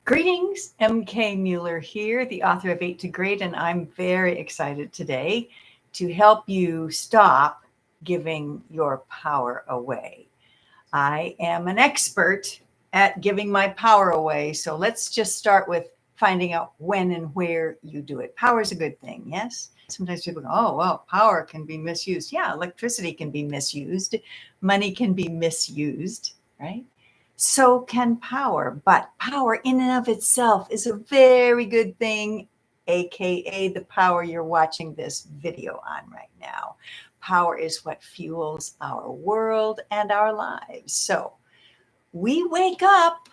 Greetings, MK Mueller here, the author of 8 to Great, and I'm very excited today to help you stop giving your power away. I am an expert at giving my power away, so let's just start with finding out when and where you do it. Power is a good thing, yes? Sometimes people go, oh, well, power can be misused. Yeah, electricity can be misused. Money can be misused, right? So can power, but power in and of itself is a very good thing, AKA the power you're watching this video on right now. Power is what fuels our world and our lives. So we wake up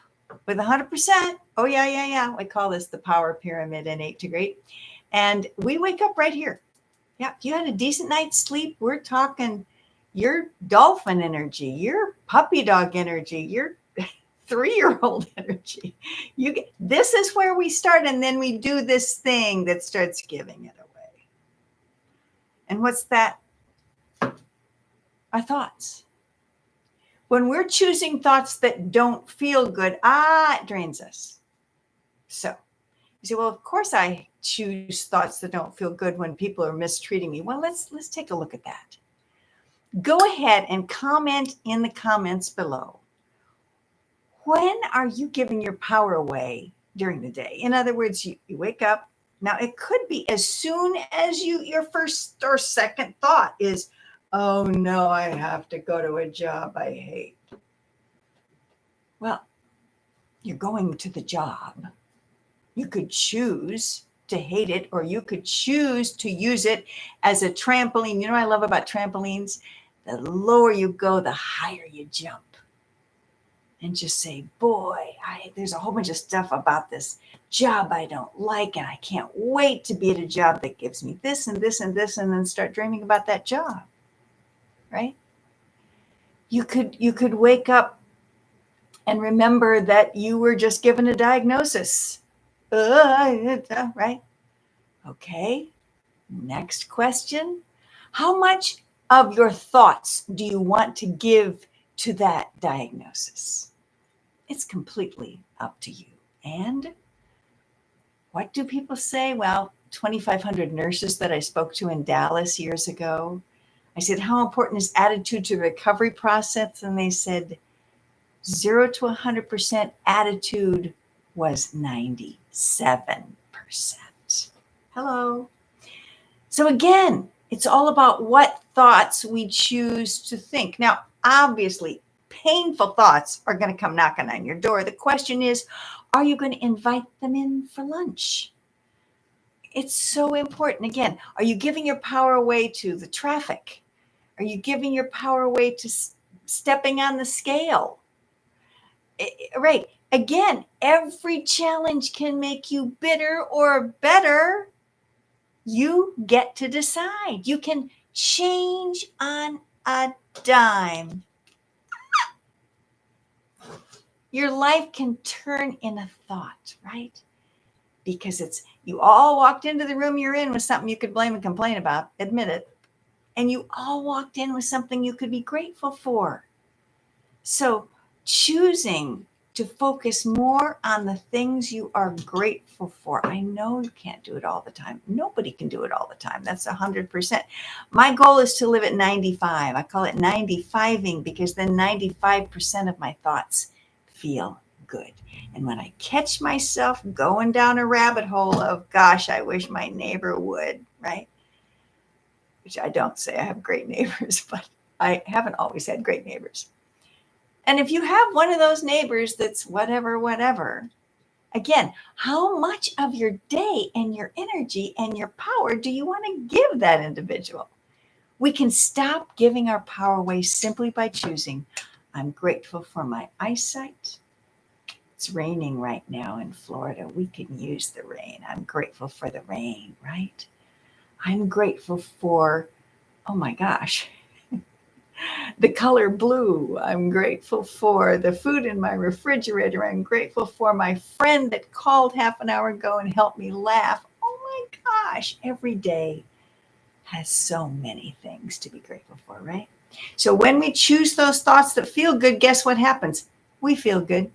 with 100%. Oh, yeah. We call this the power pyramid in 8 to Great. And we wake up right here. Yeah, if you had a decent night's sleep, we're talking your dolphin energy, your puppy dog energy, your 3-year-old energy. This is where we start, and then we do this thing that starts giving it away. And what's that? Our thoughts. When we're choosing thoughts that don't feel good, it drains us. So you say, well, of course I choose thoughts that don't feel good when people are mistreating me. Well, let's take a look at that. Go ahead and comment in the comments below. When are you giving your power away during the day? In other words, you wake up. Now, it could be as soon as your first or second thought is, oh no, I have to go to a job I hate. Well, you're going to the job. You could choose to hate it, or you could choose to use it as a trampoline. You know what I love about trampolines? The lower you go, the higher you jump. And just say, boy, there's a whole bunch of stuff about this job I don't like, and I can't wait to be at a job that gives me this and this and this, and then start dreaming about that job, right? You could wake up and remember that you were just given a diagnosis, right? Okay, next question. How much of your thoughts do you want to give to that diagnosis? It's completely up to you. And what do people say? Well, 2,500 nurses that I spoke to in Dallas years ago, I said, how important is attitude to the recovery process? And they said 0 to 100% attitude was 97%. Hello. So again, it's all about what thoughts we choose to think. Now, obviously, painful thoughts are going to come knocking on your door. The question is, are you going to invite them in for lunch? It's so important. Again, are you giving your power away to the traffic? Are you giving your power away to stepping on the scale? Right. Again, every challenge can make you bitter or better. You get to decide. You can change on a dime. Your life can turn in a thought, right? Because you all walked into the room you're in with something you could blame and complain about, admit it. And you all walked in with something you could be grateful for. So choosing to focus more on the things you are grateful for. I know you can't do it all the time. Nobody can do it all the time. That's 100%. My goal is to live at 95. I call it 95ing because then 95% of my thoughts feel good. And when I catch myself going down a rabbit hole of, gosh, I wish my neighbor would, right? Which I don't say I have great neighbors, but I haven't always had great neighbors. And if you have one of those neighbors that's whatever, again, how much of your day and your energy and your power do you want to give that individual? We can stop giving our power away simply by choosing, I'm grateful for my eyesight. It's raining right now in Florida. We can use the rain. I'm grateful for the rain, right? I'm grateful for, oh my gosh, the color blue. I'm grateful for the food in my refrigerator. I'm grateful for my friend that called half an hour ago and helped me laugh. Oh my gosh, every day has so many things to be grateful for, right? So when we choose those thoughts that feel good, guess what happens? We feel good.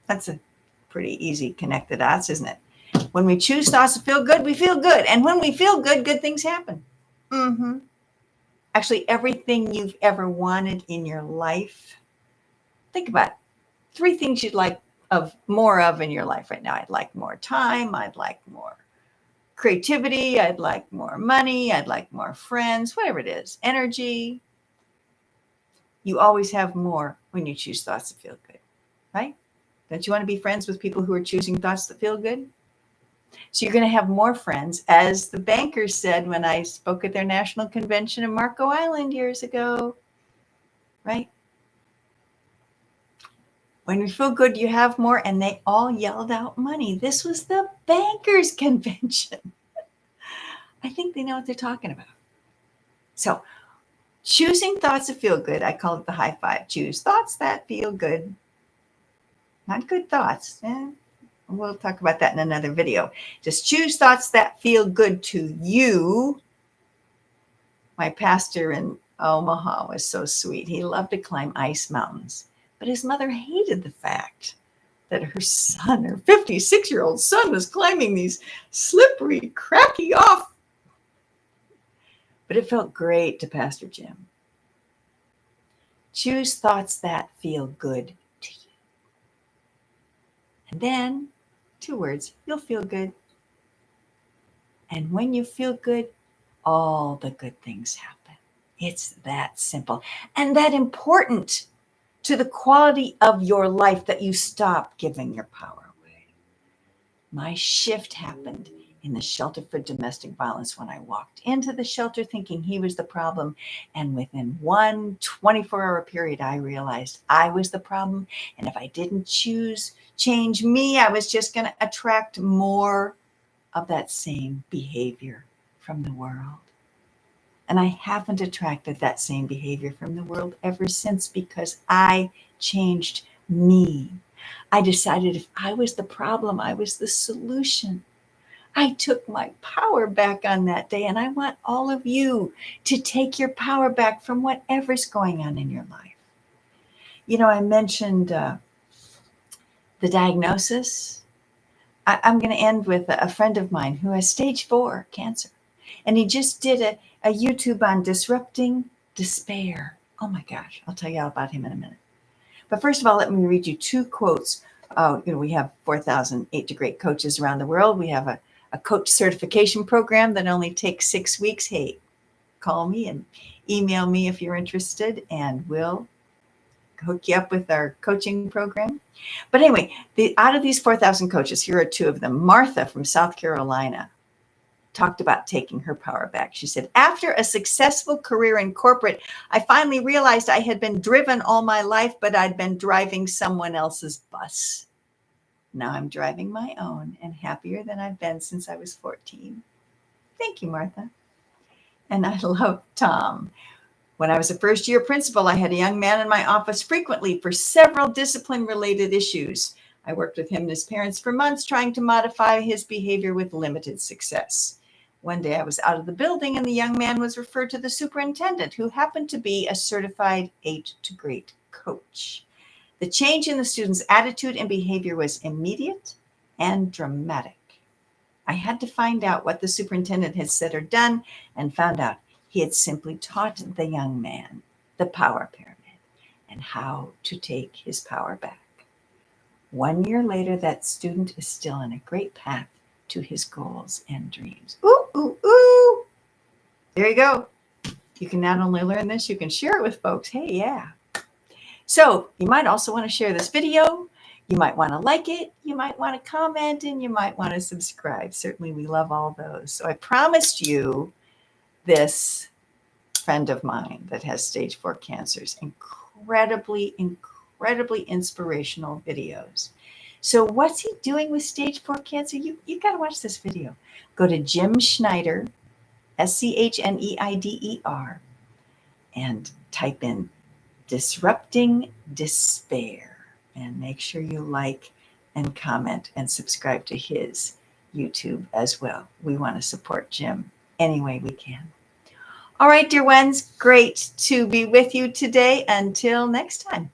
That's a Pretty easy. Connect the dots, isn't it? When we choose thoughts to feel good, we feel good. And when we feel good, good things happen. Actually, everything you've ever wanted in your life, think about it. 3 things you'd like more of in your life right now. I'd like more time. I'd like more creativity. I'd like more money. I'd like more friends, whatever it is, energy. You always have more when you choose thoughts that feel good, right? Don't you want to be friends with people who are choosing thoughts that feel good? So you're going to have more friends, as the bankers said when I spoke at their national convention in Marco Island years ago, right? When you feel good, you have more, and they all yelled out money. This was the bankers convention. I think they know what they're talking about. So choosing thoughts that feel good, I call it the high five. Choose thoughts that feel good. Not good thoughts. We'll talk about that in another video. Just choose thoughts that feel good to you. My pastor in Omaha was so sweet. He loved to climb ice mountains, but his mother hated the fact that her son, her 56-year-old son, was climbing these slippery, cracky off. But it felt great to Pastor Jim. Choose thoughts that feel good to you. And then, 2 words, you'll feel good. And when you feel good, all the good things happen. It's that simple and that important to the quality of your life that you stop giving your power away. My shift happened in the shelter for domestic violence when I walked into the shelter thinking he was the problem. And within one 24-hour period, I realized I was the problem. And if I didn't change me, I was just going to attract more of that same behavior from the world. And I haven't attracted that same behavior from the world ever since, because I changed me. I decided if I was the problem, I was the solution. I took my power back on that day, and I want all of you to take your power back from whatever's going on in your life. You know, I mentioned the diagnosis. I'm going to end with a friend of mine who has stage 4 cancer. And he just did a YouTube on disrupting despair. Oh my gosh, I'll tell you all about him in a minute. But first of all, let me read you 2 quotes. We have 4,000 8 to Great coaches around the world. We have a coach certification program that only takes 6 weeks. Hey, call me and email me if you're interested, and we'll hook you up with our coaching program. But anyway, out of these 4,000 coaches, here are 2 of them. Martha from South Carolina talked about taking her power back. She said, after a successful career in corporate, I finally realized I had been driven all my life, but I'd been driving someone else's bus. Now I'm driving my own and happier than I've been since I was 14. Thank you, Martha. And I love Tom. When I was a first-year principal, I had a young man in my office frequently for several discipline-related issues. I worked with him and his parents for months, trying to modify his behavior with limited success. One day I was out of the building and the young man was referred to the superintendent, who happened to be a certified 8 to Great coach. The change in the student's attitude and behavior was immediate and dramatic. I had to find out what the superintendent had said or done, and found out he had simply taught the young man the power pyramid and how to take his power back. 1 year later, that student is still on a great path to his goals and dreams. Ooh, ooh, ooh. There you go. You can not only learn this, you can share it with folks. Hey, yeah. So you might also want to share this video. You might want to like it. You might want to comment, and you might want to subscribe. Certainly, we love all those. So I promised you this friend of mine that has stage 4 cancers. Incredibly inspirational videos. So what's he doing with stage 4 cancer? You got to watch this video. Go to Jim Schneider, SCHNEIDER, and type in disrupting despair, and make sure you like and comment and subscribe to his YouTube as well. We want to support Jim any way we can. All right, dear ones, great to be with you today. Until next time.